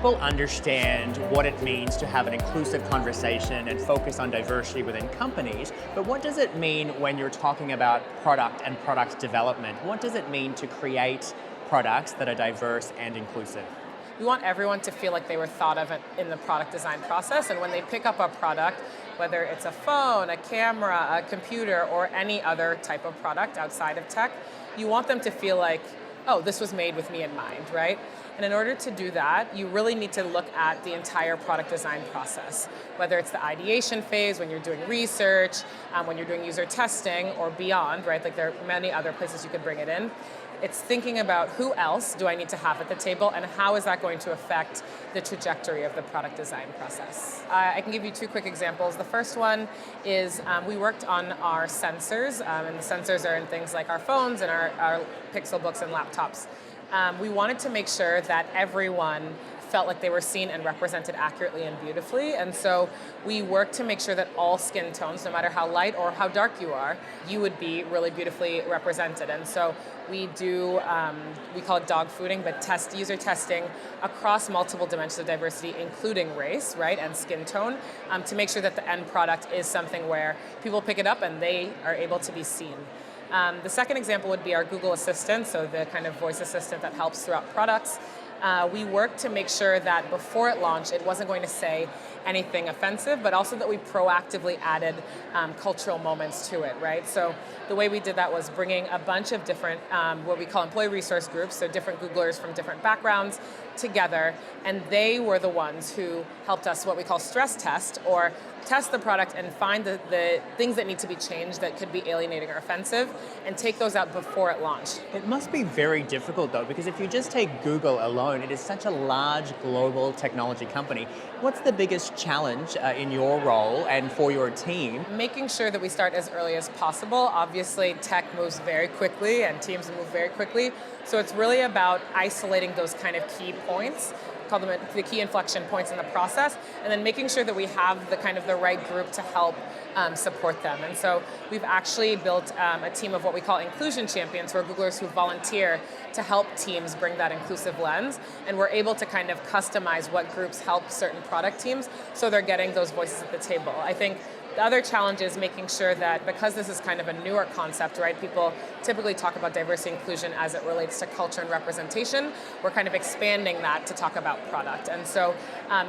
people understand what it means to have an inclusive conversation and focus on diversity within companies, but what does it mean when you're talking about product and product development? What does it mean to create products that are diverse and inclusive? We want everyone to feel like they were thought of in the product design process, and when they pick up a product, whether it's a phone, a camera, a computer, or any other type of product outside of tech, you want them to feel like, oh, this was made with me in mind, right? And in order to do that, you really need to look at the entire product design process, whether it's the ideation phase, when you're doing research, when you're doing user testing, or beyond, right? Like there are many other places you could bring it in. It's thinking about who else do I need to have at the table and how is that going to affect the trajectory of the product design process. I can give you two quick examples. The first one is we worked on our sensors, and the sensors are in things like our phones and our Pixel books and laptops. We wanted to make sure that everyone felt like they were seen and represented accurately and beautifully, and so we worked to make sure that all skin tones, no matter how light or how dark you are, you would be really beautifully represented. And so we do, we call it dog fooding, but user testing across multiple dimensions of diversity, including race, right, and skin tone, to make sure that the end product is something where people pick it up and they are able to be seen. The second example would be our Google Assistant, so the kind of voice assistant that helps throughout products. We worked to make sure that before it launched, it wasn't going to say anything offensive, but also that we proactively added cultural moments to it, right? So the way we did that was bringing a bunch of different, what we call employee resource groups, so different Googlers from different backgrounds together, and they were the ones who helped us what we call stress test, or test the product and find the things that need to be changed that could be alienating or offensive, and take those out before it launched. It must be very difficult though, because if you just take Google alone, it is such a large global technology company. What's the biggest challenge in your role and for your team? Making sure that we start as early as possible. Obviously, tech moves very quickly and teams move very quickly, so it's really about isolating those kind of key points, call them the key inflection points in the process, and then making sure that we have the kind of the right group to help support them. And so we've actually built a team of what we call inclusion champions, who are Googlers who volunteer to help teams bring that inclusive lens, and we're able to kind of customize what groups help certain product teams so they're getting those voices at the table. I think the other challenge is making sure that, because this is kind of a newer concept, right? People typically talk about diversity and inclusion as it relates to culture and representation. We're kind of expanding that to talk about product. And so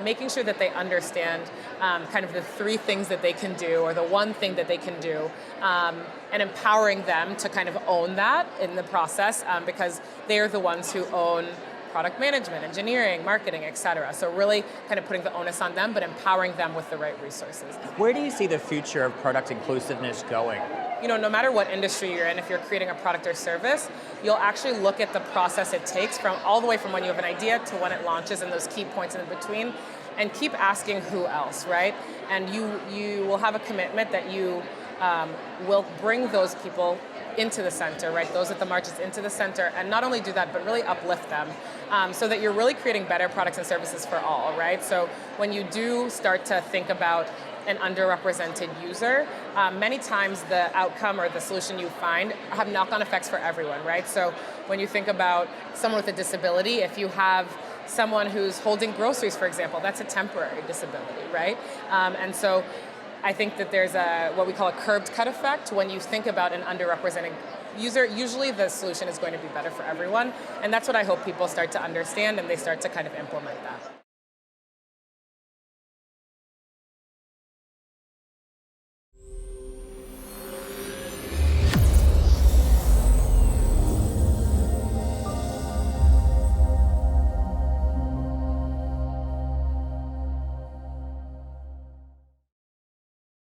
making sure that they understand kind of the three things that they can do, or the one thing that they can do, and empowering them to kind of own that in the process, because they're the ones who own product management, engineering, marketing, et cetera. So really kind of putting the onus on them, but empowering them with the right resources. Where do you see the future of product inclusiveness going? You know, no matter what industry you're in, if you're creating a product or service, you'll actually look at the process it takes from all the way from when you have an idea to when it launches, and those key points in between, and keep asking who else, right? And you will have a commitment that you will bring those people into the center, right? Those at the margins into the center, and not only do that, but really uplift them, so that you're really creating better products and services for all, right? So when you do start to think about an underrepresented user, many times the outcome or the solution you find have knock-on effects for everyone, right? So when you think about someone with a disability, if you have someone who's holding groceries, for example, that's a temporary disability, right? And so I think that there's what we call a curbed cut effect. When you think about an underrepresented user, usually the solution is going to be better for everyone. And that's what I hope people start to understand, and they start to kind of implement that.